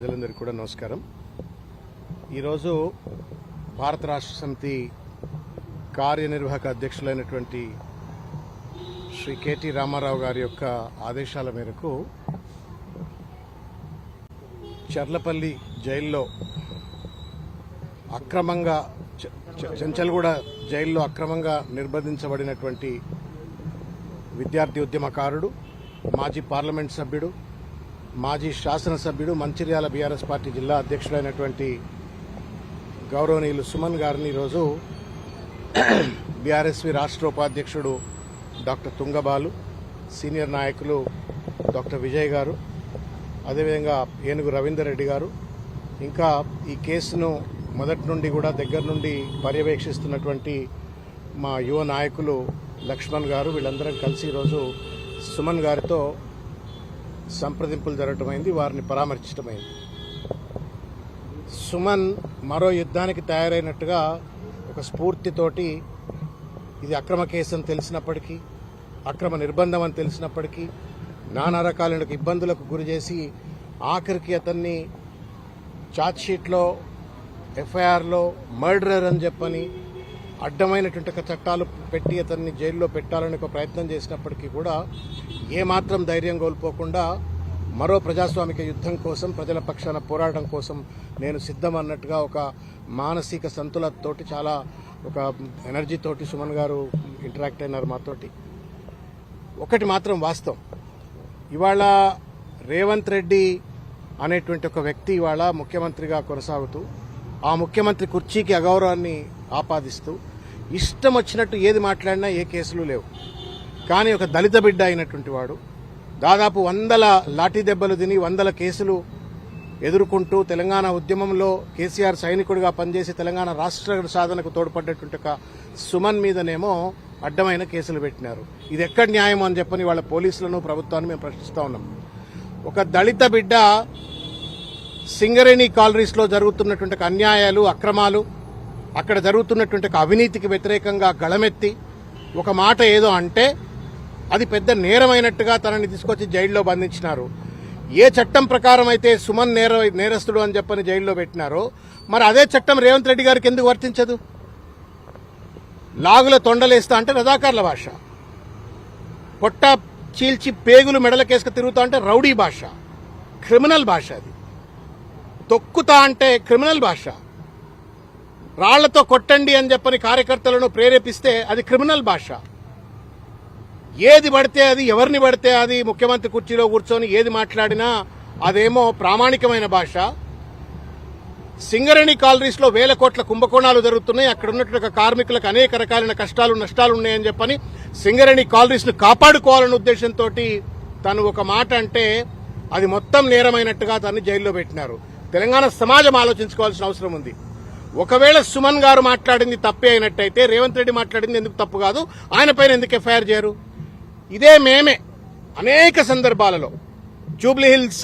ప్రజలందరికీ కూడా నమస్కారం. ఈరోజు భారత రాష్ట్ర సమితి కార్యనిర్వాహక అధ్యక్షులైనటువంటి శ్రీ కెటి రామారావు గారి యొక్క ఆదేశాల మేరకు చర్లపల్లి జైల్లో అక్రమంగా చెంచల్గూడ జైల్లో అక్రమంగా నిర్బంధించబడినటువంటి విద్యార్థి ఉద్యమకారుడు, మాజీ పార్లమెంట్ సభ్యుడు, మాజీ శాసనసభ్యుడు, మంచిర్యాల బీఆర్ఎస్ పార్టీ జిల్లా అధ్యక్షుడైనటువంటి గౌరవనీయులు సుమన్ గారిని ఈరోజు బీఆర్ఎస్వి రాష్ట్ర ఉపాధ్యక్షుడు డాక్టర్ తుంగబాలు, సీనియర్ నాయకులు డాక్టర్ విజయ్ గారు, అదేవిధంగా ఏనుగు రవీందర్ రెడ్డి గారు, ఇంకా ఈ కేసును మొదటి నుండి కూడా దగ్గర నుండి పర్యవేక్షిస్తున్నటువంటి మా యువ నాయకులు లక్ష్మణ్ గారు, వీళ్ళందరం కలిసి ఈరోజు సుమన్ గారితో సంప్రదింపులు జరగటమైంది, వారిని పరామర్శించటమైంది. సుమన్ మరో యుద్ధానికి తయారైనట్టుగా ఒక స్ఫూర్తితోటి ఇది అక్రమ కేసు అని తెలిసినప్పటికీ, అక్రమ నిర్బంధం అని తెలిసినప్పటికీ, నానా రకాలైన ఇబ్బందులకు గురి చేసి ఆఖరికి అతన్ని ఛార్జ్షీట్లో, ఎఫ్ఐఆర్లో మర్డరర్ అని చెప్పని అడ్డమైనటువంటి చట్టాలు పెట్టి అతన్ని జైల్లో పెట్టాలని ఒక ప్రయత్నం చేసినప్పటికీ కూడా ఏమాత్రం ధైర్యం కోల్పోకుండా మరో ప్రజాస్వామిక యుద్ధం కోసం, ప్రజల పక్షాన పోరాటం కోసం నేను సిద్ధం అన్నట్టుగా ఒక మానసిక సంతులతోటి, చాలా ఒక ఎనర్జీతోటి సుమన్ గారు ఇంటరాక్ట్ అయినారు మాతోటి. ఒకటి మాత్రం వాస్తవం, ఇవాళ రేవంత్ రెడ్డి అనేటువంటి ఒక వ్యక్తి ఇవాళ ముఖ్యమంత్రిగా కొనసాగుతూ ఆ ముఖ్యమంత్రి కుర్చీకి అగౌరవాన్ని ఆపాదిస్తూ ఇష్టం వచ్చినట్టు ఏది మాట్లాడినా ఏ కేసులు లేవు. కానీ ఒక దళిత బిడ్డ అయినటువంటి వాడు దాదాపు 100 లాఠీ దెబ్బలు తిని 100 కేసులు ఎదుర్కొంటూ తెలంగాణ ఉద్యమంలో కేసీఆర్ సైనికుడిగా పనిచేసి తెలంగాణ రాష్ట్ర సాధనకు తోడ్పడ్డటువంటి ఒక సుమన్ మీదనేమో అడ్డమైన కేసులు పెట్టినారు. ఇది ఎక్కడ న్యాయం అని చెప్పని వాళ్ళ పోలీసులను, ప్రభుత్వాన్ని మేము ప్రశ్నిస్తా ఉన్నాం. ఒక దళిత బిడ్డ సింగరేణి కాలనీస్లో జరుగుతున్నటువంటి అన్యాయాలు, అక్రమాలు, అక్కడ జరుగుతున్నటువంటి అవినీతికి వ్యతిరేకంగా గళమెత్తి ఒక మాట ఏదో అంటే అది పెద్ద నేరమైనట్టుగా తనని తీసుకొచ్చి జైల్లో బంధించినారు. ఏ చట్టం ప్రకారం అయితే సుమన్ నేరస్తుడు అని చెప్పని జైల్లో పెట్టినారో మరి అదే చట్టం రేవంత్ రెడ్డి గారికి ఎందుకు వర్తించదు? లాగుల తొండలేస్తా అంటే రజాకార్ల భాష, పొట్ట చీల్చి పేగులు మెడలకేసుకు తిరుగుతా అంటే రౌడీ భాష, క్రిమినల్ భాష. అది తొక్కుతా అంటే క్రిమినల్ భాష. రాళ్లతో కొట్టండి అని చెప్పని కార్యకర్తలను ప్రేరేపిస్తే అది క్రిమినల్ భాష. ఏది పడితే అది, ఎవరిని పడితే అది ముఖ్యమంత్రి కుర్చీలో కూర్చొని ఏది మాట్లాడినా అదేమో ప్రామాణికమైన భాష. సింగరేణి కాలనీస్ లో 1000 కోట్ల కుంభకోణాలు జరుగుతున్నాయి, అక్కడ ఉన్నటువంటి కార్మికులకు అనేక రకాలైన కష్టాలు, నష్టాలు ఉన్నాయని చెప్పని సింగరేణి కాలనీస్ ను కాపాడుకోవాలన్న ఉద్దేశంతో తను ఒక మాట అంటే అది మొత్తం నేరమైనట్టుగా తను జైల్లో పెట్టినారు. తెలంగాణ సమాజం ఆలోచించుకోవాల్సిన అవసరం ఉంది. ఒకవేళ సుమన్ గారు మాట్లాడింది తప్పే అయినట్టయితే రేవంత్ రెడ్డి మాట్లాడింది ఎందుకు తప్పు కాదు? ఆయన పైన ఎందుకు ఎఫ్ఐఆర్ చేయరు? ఇదే మేమే అనేక సందర్భాలలో జూబ్లీహిల్స్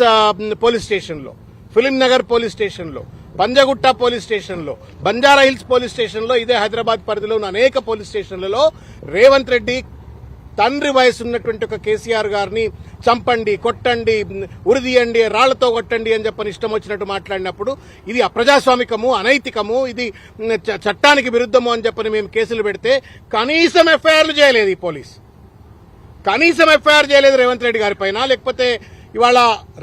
పోలీస్ స్టేషన్లో, ఫిలిం నగర్ పోలీస్ స్టేషన్లో, పంజగుట్ట పోలీస్ స్టేషన్లో, బంజారా హిల్స్ పోలీస్ స్టేషన్లో, ఇదే హైదరాబాద్ పరిధిలో ఉన్న అనేక పోలీస్ స్టేషన్లలో రేవంత్ రెడ్డి తండ్రి వయసు ఉన్నటువంటి ఒక కేసీఆర్ గారిని చంపండి, కొట్టండి, ఉరిదీయండి, రాళ్లతో కొట్టండి అని చెప్పని ఇష్టం వచ్చినట్టు మాట్లాడినప్పుడు ఇది అప్రజాస్వామికము, అనైతికము, ఇది చట్టానికి విరుద్ధము అని చెప్పని మేము కేసులు పెడితే కనీసం ఎఫ్ఐఆర్లు చేయలేదు ఈ పోలీస్. కనీసం ఎఫ్ఐఆర్ చేయలేదు రేవంత్ రెడ్డి గారి పైన. లేకపోతే ఇవాళ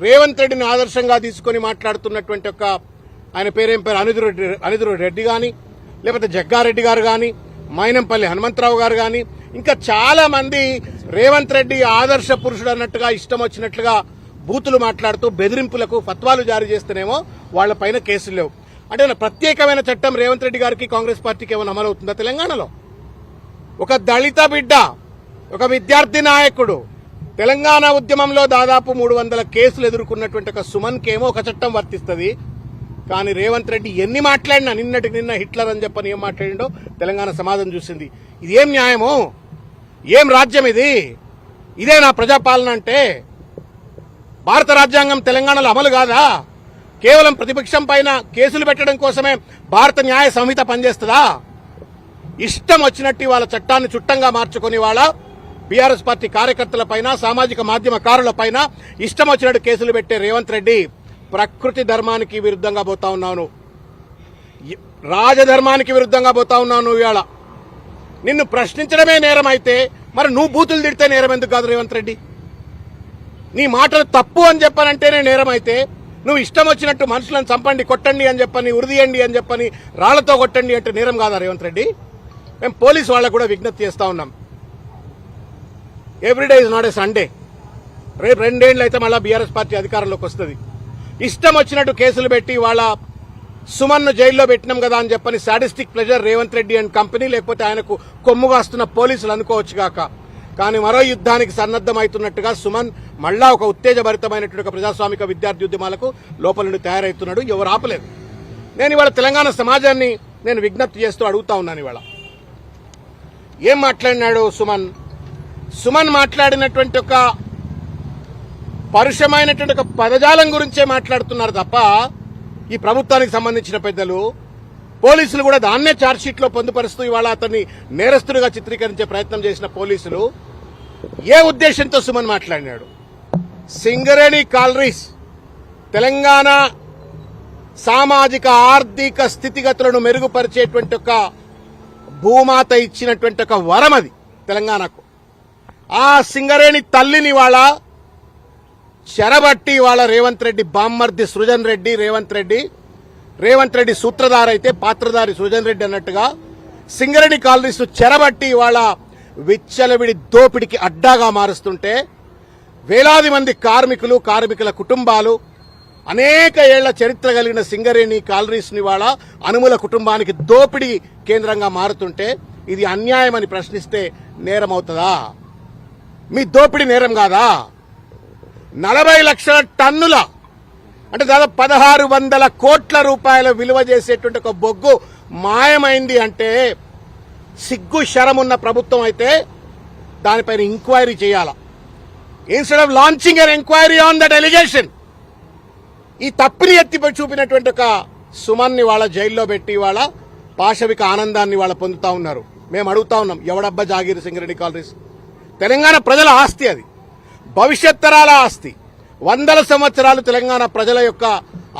రేవంత్ రెడ్డిని ఆదర్శంగా తీసుకుని మాట్లాడుతున్నటువంటి ఒక ఆయన పేరేం పేరు అనిదురు రెడ్డి గాని, లేకపోతే జగ్గారెడ్డి గారు గాని, మైనంపల్లి హనుమంతరావు గారు గాని, ఇంకా చాలా మంది రేవంత్ రెడ్డి ఆదర్శ పురుషుడు అన్నట్టుగా ఇష్టం వచ్చినట్లుగా బూతులు మాట్లాడుతూ బెదిరింపులకు ఫత్వాలు జారీ చేస్తేనేమో వాళ్ల పైన కేసులు లేవు. అంటే ప్రత్యేకమైన చట్టం రేవంత్ రెడ్డి గారికి, కాంగ్రెస్ పార్టీకి ఏమైనా అమలవుతుందా తెలంగాణలో? ఒక దళిత బిడ్డ, ఒక విద్యార్థి నాయకుడు, తెలంగాణ ఉద్యమంలో దాదాపు 300 కేసులు ఎదుర్కొన్నటువంటి ఒక సుమన్ కేమో ఒక చట్టం వర్తిస్తుంది. కానీ రేవంత్ రెడ్డి ఎన్ని మాట్లాడినా, నిన్నటికి నిన్న హిట్లర్ అని చెప్పని ఏం మాట్లాడిండో తెలంగాణ సమాజం చూసింది. ఇది ఏం న్యాయమో? ఏం రాజ్యం ఇది? ఇదే నా ప్రజాపాలన అంటే? భారత రాజ్యాంగం తెలంగాణలో అమలు కాదా? కేవలం ప్రతిపక్షం పైన కేసులు పెట్టడం కోసమే భారత న్యాయ సంహిత పనిచేస్తుందా? ఇష్టం వచ్చినట్టు వాళ్ళ చట్టాన్ని చుట్టంగా మార్చుకుని వాళ్ళ బీఆర్ఎస్ పార్టీ కార్యకర్తలపైన సామాజిక మాధ్యమకారులపైన ఇష్టం వచ్చినట్టు కేసులు పెట్టే రేవంత్ రెడ్డి ప్రకృతి ధర్మానికి విరుద్ధంగా పోతా ఉన్నావు, రాజధర్మానికి విరుద్ధంగా పోతా ఉన్నావు. నువ్వు ఇవాళ నిన్ను ప్రశ్నించడమే నేరం అయితే మరి నువ్వు బూతులు తిడితే నేరం ఎందుకు కాదు రేవంత్ రెడ్డి? నీ మాటలు తప్పు అని చెప్పనంటేనే నేరం అయితే నువ్వు ఇష్టం వచ్చినట్టు మనుషులను చంపండి, కొట్టండి అని చెప్పని, ఉరిదీయండి అని చెప్పని, రాళ్లతో కొట్టండి అంటే నేరం కాదా రేవంత్ రెడ్డి? మేము పోలీసు వాళ్ళకు కూడా విజ్ఞప్తి చేస్తా ఉన్నాం. Everyday is not a Sunday. రేపు 2 ఏళ్ళు అయితే మళ్ళీ బీఆర్ఎస్ పార్టీ అధికారంలోకి వస్తుంది. ఇష్టం వచ్చినట్టు కేసులు పెట్టి వాళ్ళ సుమన్ను జైల్లో పెట్టినాం కదా అని చెప్పని sadistic pleasure Revanth Reddy and company, లేకపోతే ఆయనకు కొమ్ముగాస్తున్న పోలీసులు అనుకోవచ్చు గాక. కానీ మరో యుద్ధానికి సన్నద్దమవుతున్నట్టుగా సుమన్ మళ్ళా ఒక ఉత్తేజభరితమైనటువంటి ప్రజాస్వామిక విద్యార్థి ఉద్యమాలకు లోపల నుండి తయారవుతున్నాడు. ఎవరు ఆపలేదు. నేను ఇవాళ తెలంగాణ సమాజాన్ని నేను విజ్ఞప్తి చేస్తూ అడుగుతా ఉన్నాను. ఇవాళ ఏం మాట్లాడినాడు సుమన్? సుమన్ మాట్లాడినటువంటి ఒక పరుషమైనటువంటి ఒక పదజాలం గురించే మాట్లాడుతున్నారు తప్ప ఈ ప్రభుత్వానికి సంబంధించిన పెద్దలు, పోలీసులు కూడా దాన్నే ఛార్జ్షీట్లో పొందుపరుస్తూ ఇవాళ అతన్ని నేరస్తుడిగా చిత్రీకరించే ప్రయత్నం చేసిన పోలీసులు ఏ ఉద్దేశంతో సుమన్ మాట్లాడినాడు? సింగరేణి కాలరీస్ తెలంగాణ సామాజిక ఆర్థిక స్థితిగతులను మెరుగుపరిచేటువంటి ఒక భూమాత ఇచ్చినటువంటి ఒక వరం అది తెలంగాణకు. ఆ సింగరేణి తల్లిని వాళ్ళ చెరబట్టి వాళ్ళ రేవంత్ రెడ్డి బామ్మర్ది సృజన్ రెడ్డి, రేవంత్ రెడ్డి సూత్రధారి అయితే పాత్రధారి సృజన్ రెడ్డి అన్నట్టుగా సింగరేణి కాలనీస్ చెరబట్టి వాళ్ళ విచ్చలవిడి దోపిడికి అడ్డాగా మారుస్తుంటే వేలాది మంది కార్మికుల కుటుంబాలు, అనేక ఏళ్ల చరిత్ర కలిగిన సింగరేణి కాలనీస్ ని వాళ్ళ అనుముల కుటుంబానికి దోపిడీ కేంద్రంగా మారుతుంటే ఇది అన్యాయమని ప్రశ్నిస్తే నేరం అవుతుందా? మీ దోపిడీ నేరం కాదా? 40 లక్షల టన్నుల అంటే దాదాపు 1600 కోట్ల రూపాయల విలువ చేసేటువంటి ఒక బొగ్గు మాయమైంది అంటే సిగ్గు శరమున్న ప్రభుత్వం అయితే దానిపైన ఎంక్వైరీ చేయాలా. Instead of launching an enquiry on that allegation, ఈ తప్పిని ఎత్తి చూపినటువంటి ఒక సుమన్ని వాళ్ళ జైల్లో పెట్టి వాళ్ళ పాశవిక ఆనందాన్ని వాళ్ళ పొందుతా ఉన్నారు. మేము అడుగుతా ఉన్నాం, ఎవడబ్బా జాగీరు సింగరేణి కాలరీస్? తెలంగాణ ప్రజల ఆస్తి, అది భవిష్యత్ తరాల ఆస్తి. 100 సంవత్సరాలు తెలంగాణ ప్రజల యొక్క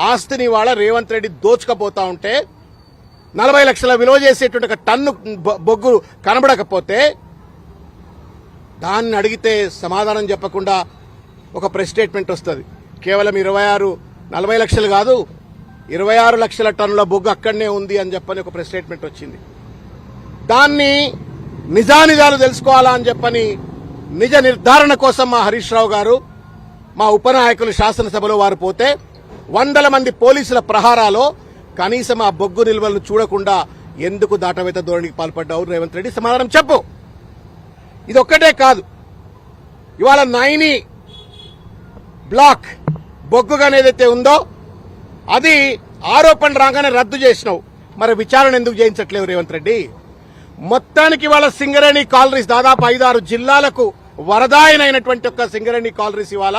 ఆస్తిని వాళ్ళ రేవంత్ రెడ్డి దోచుకపోతా ఉంటే 40 లక్షల విలువ చేసేటువంటి ఒక టన్ను బొగ్గు కనబడకపోతే దాన్ని అడిగితే సమాధానం చెప్పకుండా ఒక ప్రెస్ స్టేట్మెంట్ వస్తుంది. కేవలం 40 లక్షలు కాదు, 26 లక్షల టన్నుల బొగ్గు అక్కడనే ఉంది అని చెప్పని ఒక ప్రెస్ స్టేట్మెంట్ వచ్చింది. దాన్ని నిజానిజాలు తెలుసుకోవాలా అని చెప్పని నిజ నిర్ధారణ కోసం మా హరీష్ రావు గారు, మా ఉపనాయకులు శాసనసభలో వారు పోతే 100 మంది పోలీసుల ప్రహారాలో కనీసం ఆ బొగ్గు నిల్వలను చూడకుండా ఎందుకు దాటవేత ధోరణికి పాల్పడ్డావు రేవంత్ రెడ్డి? సమాధానం చెప్పు. ఇదొక్కటే కాదు, ఇవాళ 9 బ్లాక్ బొగ్గు ఏదైతే ఉందో అది ఆరోపణ రాగానే రద్దు చేసినావు, మరి విచారణ ఎందుకు చేయించట్లేవు రేవంత్ రెడ్డి? మొత్తానికి ఇవాళ సింగరేణి కాలరీస్ దాదాపు 5-6 జిల్లాలకు వరదాయనైనటువంటి ఒక సింగరేణి కాలరీస్ ఇవాళ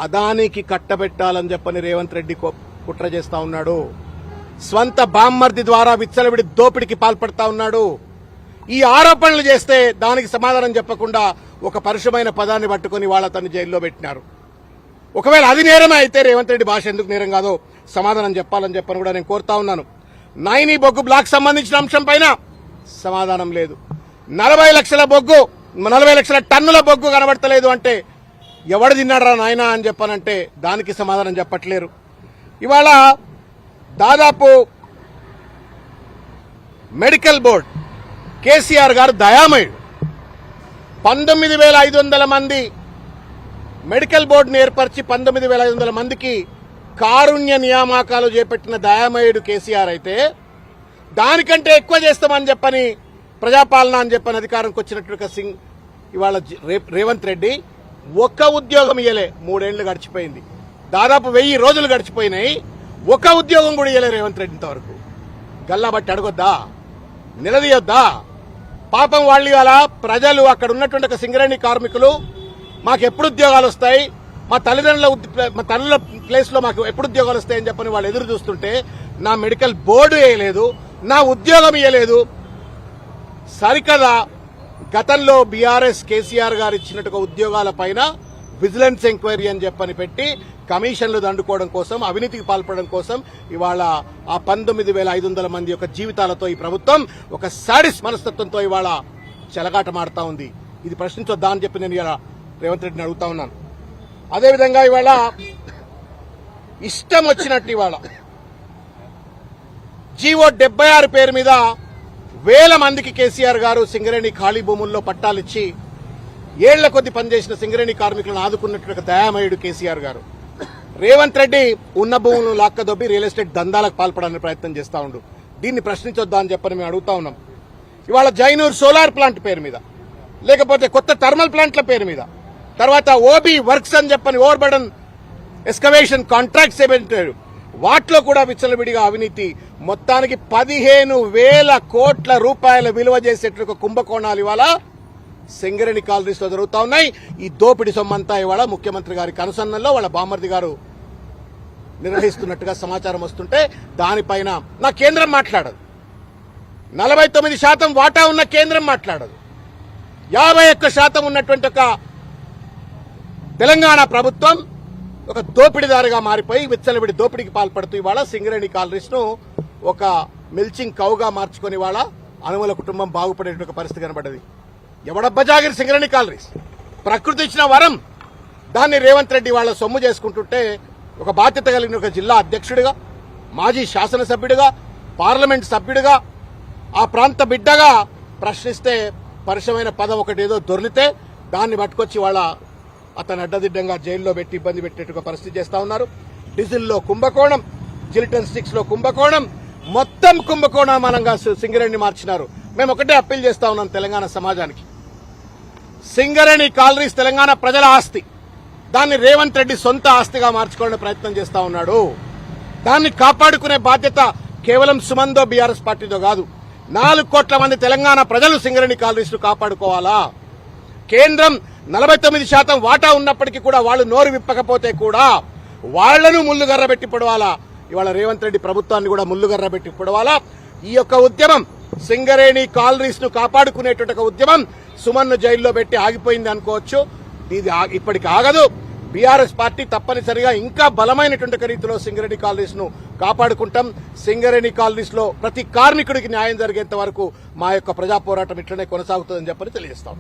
అదానికి కట్టబెట్టాలని చెప్పని రేవంత్ రెడ్డి కుట్ర చేస్తా ఉన్నాడు. స్వంత బామ్మర్ది ద్వారా విచ్చలవిడి దోపిడికి పాల్పడతా ఉన్నాడు. ఈ ఆరోపణలు చేస్తే దానికి సమాధానం చెప్పకుండా ఒక పరుషమైన పదాన్ని పట్టుకుని వాళ్ళ తను జైల్లో పెట్టినారు. ఒకవేళ అది నేరమే అయితే రేవంత్ రెడ్డి భాష ఎందుకు నేరం కాదో సమాధానం చెప్పాలని చెప్పని కూడా నేను కోరుతా ఉన్నాను. 9 బొగ్గు బ్లాక్ సంబంధించిన అంశం పైన సమాధానం లేదు. 40 లక్షల బొగ్గు, 40 లక్షల టన్నుల బొగ్గు కనబడతలేదు అంటే ఎవడు తిన్నాడరా నాయనా అని చెప్పానంటే దానికి సమాధానం చెప్పట్లేరు. ఇవాళ దాదాపు మెడికల్ బోర్డు కేసీఆర్ గారు దయామయుడు. 19,500 మంది మెడికల్ బోర్డును ఏర్పరిచి 19,500 మందికి కారుణ్య నియామకాలు చేపట్టిన దయామయుడు కేసీఆర్ అయితే దానికంటే ఎక్కువ చేస్తామని చెప్పని ప్రజాపాలన అని చెప్పని అధికారంకి వచ్చినట్టుగా ఇవాళ రేవంత్ రెడ్డి ఒక్క ఉద్యోగం ఇయ్యలే. 3 ఏళ్లు గడిచిపోయింది, దాదాపు 1000 రోజులు గడిచిపోయినాయి, ఒక్క ఉద్యోగం కూడా ఇయ్యలే రేవంత్ రెడ్డి ఇంతవరకు. గల్లా బట్టి అడగొద్దా? నిలదీయొద్దా? పాపం వాళ్ళు ఇవాళ ప్రజలు అక్కడ ఉన్నటువంటి ఒక సింగరేణి కార్మికులు మాకు ఎప్పుడు ఉద్యోగాలు వస్తాయి, మా తల్లుల ప్లేస్ లో మాకు ఎప్పుడు ఉద్యోగాలు వస్తాయని చెప్పని వాళ్ళు ఎదురు చూస్తుంటే నా మెడికల్ బోర్డు వేయలేదు, నా ఉద్యోగం ఇయ్యలేదు. సరికదా గతంలో బీఆర్ఎస్ కేసీఆర్ గారు ఇచ్చినట్టుగా ఉద్యోగాల పైన విజిలెన్స్ ఎంక్వైరీ అని చెప్పని పెట్టి కమిషన్లు దండుకోవడం కోసం, అవినీతికి పాల్పడడం కోసం ఇవాళ ఆ 19,500 మంది యొక్క జీవితాలతో ఈ ప్రభుత్వం ఒక సాడిస్ మనస్తత్వంతో ఇవాళ చెలగాటమాడుతా ఉంది. ఇది ప్రశ్నించొద్దా అని చెప్పి నేను ఇలా రేవంత్ రెడ్డిని అడుగుతా ఉన్నాను. అదేవిధంగా ఇవాళ ఇష్టం వచ్చినట్టు ఇవాళ జీవో 76 పేరు మీద వేల మందికి కేసీఆర్ గారు సింగరేణి ఖాళీ భూముల్లో పట్టాలిచ్చి ఏళ్ల కొద్ది పనిచేసిన సింగరేణి కార్మికులను ఆదుకున్నట్టు దయామయుడు కేసీఆర్ గారు. రేవంత్ రెడ్డి ఉన్న భూములను లాక్కదొబ్బి రియల్ ఎస్టేట్ దందాలకు పాల్పడానికి ప్రయత్నం చేస్తా ఉండు. దీన్ని ప్రశ్నించొద్దా అని చెప్పని మేము అడుగుతా ఉన్నాం. ఇవాళ జైనూర్ సోలార్ ప్లాంట్ పేరు మీద, లేకపోతే కొత్త థర్మల్ ప్లాంట్ల పేరు మీద, తర్వాత ఓబీ వర్క్స్ అని చెప్పని ఓవర్ బర్డన్ ఎక్స్కవేషన్ కాంట్రాక్ట్స్ ఏమంటారు వాటిలో కూడా విచ్చలవిడిగా అవినీతి, మొత్తానికి 15,000 కోట్ల రూపాయల విలువ చేసేట్టు కుంభకోణాలు ఇవాళ సింగరేణి కాలనీస్ లో జరుగుతా ఉన్నాయి. ఈ దోపిడి సొమ్మంతా ఇవాళ ముఖ్యమంత్రి గారి కనుసన్నల్లో వాళ్ళ బామర్ది గారు నిర్వహిస్తున్నట్టుగా సమాచారం వస్తుంటే దానిపైన నా కేంద్రం మాట్లాడదు. 49% వాటా ఉన్న కేంద్రం మాట్లాడదు. 51% ఉన్నటువంటి ఒక తెలంగాణ ప్రభుత్వం ఒక దోపిడీదారుగా మారిపోయి విచ్చలవిడి దోపిడీకి పాల్పడుతూ ఇవాళ సింగరేణి కాలనీస్ ను ఒక మిల్చింగ్ కౌగా మార్చుకుని ఇవాళ అనుమల కుటుంబం బాగుపడేటువంటి పరిస్థితి కనబడ్డది. ఎవడబ్బజాగిరి సింగరేణి కాలనీస్ ప్రకృతి ఇచ్చిన వరం, దాన్ని రేవంత్ రెడ్డి వాళ్ళ సొమ్ము చేసుకుంటుంటే ఒక బాధ్యత కలిగిన ఒక జిల్లా అధ్యక్షుడిగా, మాజీ శాసనసభ్యుడిగా, పార్లమెంట్ సభ్యుడిగా, ఆ ప్రాంత బిడ్డగా ప్రశ్నిస్తే పరుషమైన పదం ఒకటి ఏదో దొర్లితే దాన్ని పట్టుకొచ్చి వాళ్ళ అతను అడ్డదిడ్డంగా జైల్లో పెట్టి ఇబ్బంది పెట్టేట్టుగా పరిస్థితి చేస్తా ఉన్నారు. డీజిల్లో కుంభకోణం, జిలిటన్ స్టిక్స్ లో కుంభకోణం, మొత్తం కుంభకోణమానంగా సింగరేణిని మార్చినారు. మేము ఒకటే అప్పీల్ చేస్తా ఉన్నాం తెలంగాణ సమాజానికి. సింగరేణి కాలనీస్ తెలంగాణ ప్రజల ఆస్తి, దాన్ని రేవంత్ రెడ్డి సొంత ఆస్తిగా మార్చుకోవడానికి ప్రయత్నం చేస్తా ఉన్నాడు. దాన్ని కాపాడుకునే బాధ్యత కేవలం సుమందో బీఆర్ఎస్ పార్టీతో కాదు, 4 కోట్ల మంది తెలంగాణ ప్రజలు సింగరేణి కాలనీస్ ను కాపాడుకోవాలా. కేంద్రం 49% వాటా ఉన్నప్పటికీ కూడా వాళ్ళు నోరు విప్పకపోతే కూడా వాళ్లను ముల్లుగర్ర పెట్టి పొడవాలా. ఇవాళ రేవంత్ రెడ్డి ప్రభుత్వాన్ని కూడా ముల్లుగర్ర పెట్టి పొడవాలా. ఈ యొక్క ఉద్యమం సింగరేణి కాలనీస్ ను కాపాడుకునేటువంటి ఉద్యమం సుమన్ను జైల్లో పెట్టి ఆగిపోయింది అనుకోవచ్చు. ఇది ఇప్పటికి ఆగదు. బీఆర్ఎస్ పార్టీ తప్పనిసరిగా ఇంకా బలమైనటువంటి రీతిలో సింగరేణి కాలనీస్ ను కాపాడుకుంటాం. సింగరేణి కాలనీస్ లో ప్రతి కార్మికుడికి న్యాయం జరిగేంత వరకు మా యొక్క ప్రజా పోరాటం ఇట్లనే కొనసాగుతుందని చెప్పని తెలియజేస్తాం.